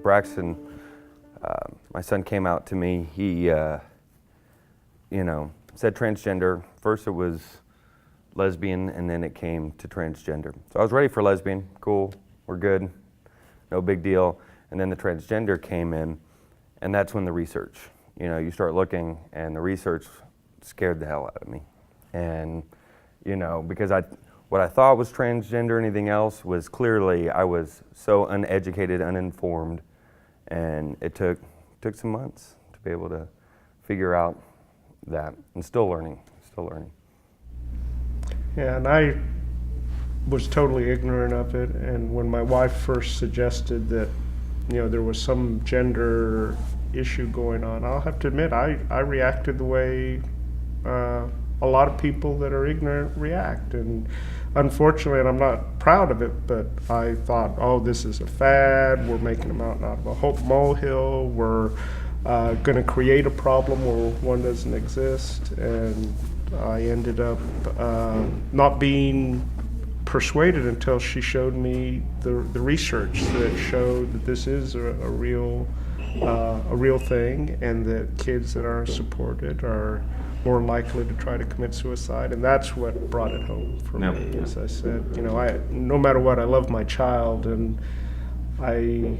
Braxton, my son, came out to me, he, said transgender. First it was lesbian, and then it came to transgender. So I was ready for lesbian, cool, we're good, no big deal. And then the transgender came in, and that's when the research, you start looking, and the research scared the hell out of me. And, because what I thought was transgender, anything else, was clearly, I was so uneducated, uninformed, and it took some months to be able to figure out that, and still learning. Yeah, and I was totally ignorant of it, and when my wife first suggested that, there was some gender issue going on, I'll have to admit, I reacted the way a lot of people that are ignorant react. And unfortunately, and I'm not proud of it, but I thought, oh, this is a fad, we're making a mountain out of a molehill, we're going to create a problem where one doesn't exist. And I ended up not being persuaded until she showed me the research that showed that this is a real thing, and that kids that aren't supported are more likely to try to commit suicide. And that's what brought it home for me. As I said, no matter what, I love my child, and I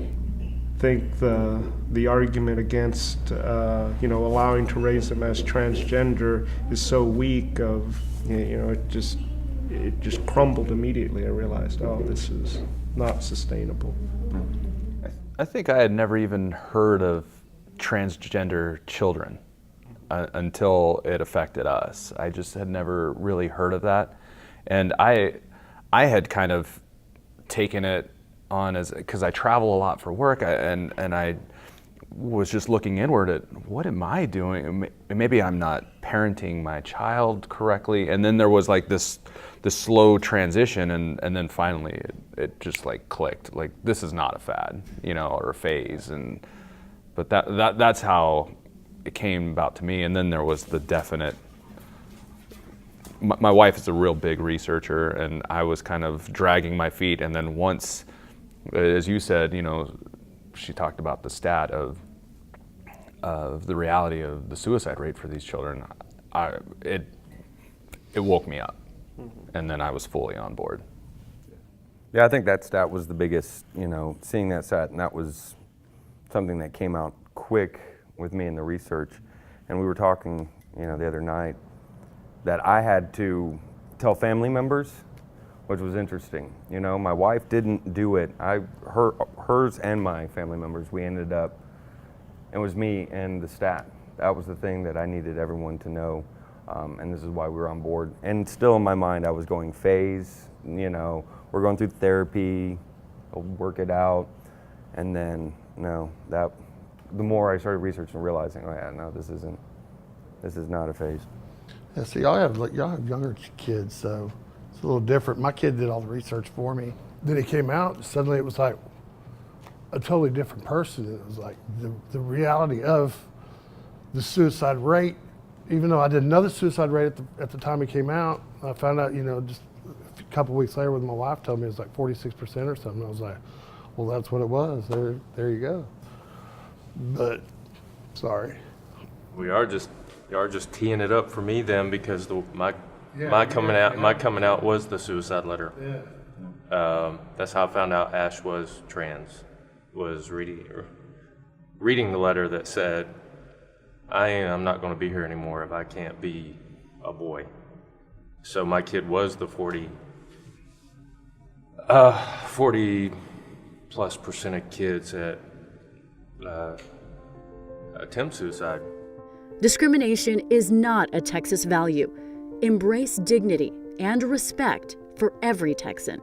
think the argument against allowing to raise them as transgender is so weak. It just crumbled immediately. I realized, oh, this is not sustainable. I think I had never even heard of transgender children until it affected us. I just had never really heard of that. And I had kind of taken it on as, because I travel a lot for work, and I was just looking inward at, what am I doing? Maybe I'm not parenting my child correctly. And then there was like this slow transition, and then finally it just like clicked. Like, this is not a fad, or a phase. But that's how it came about to me. And then there was the definite. My wife is a real big researcher, and I was kind of dragging my feet. And then once, as you said, she talked about the stat of the reality of the suicide rate for these children. It woke me up, and then I was fully on board. Yeah, I think that stat was the biggest, seeing that stat, and that was something that came out quick with me in the research. And we were talking, the other night, that I had to tell family members, which was interesting. My wife didn't do it. Hers and my family members, we ended up, it was me and the stat. That was the thing that I needed everyone to know, and this is why we were on board. And still in my mind, I was going phase, we're going through therapy, I'll work it out, and then, the more I started researching and realizing, oh yeah, no, this is not a phase. Yeah, see, y'all have younger kids, so it's a little different. My kid did all the research for me. Then he came out, suddenly it was like a totally different person. It was like the reality of the suicide rate, even though I didn't know the suicide rate at the time he came out, I found out, just a couple weeks later when my wife told me it was like 46% or something. I was like, well, that's what it was. There you go. But, sorry. We are just teeing it up for me then, because my coming out was the suicide letter. Yeah. That's how I found out Ash was trans. Was reading the letter that said, I'm not going to be here anymore if I can't be a boy. So my kid was the 40 plus % of kids that attempt suicide. Discrimination is not a Texas value. Embrace dignity and respect for every Texan.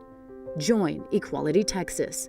Join Equality Texas.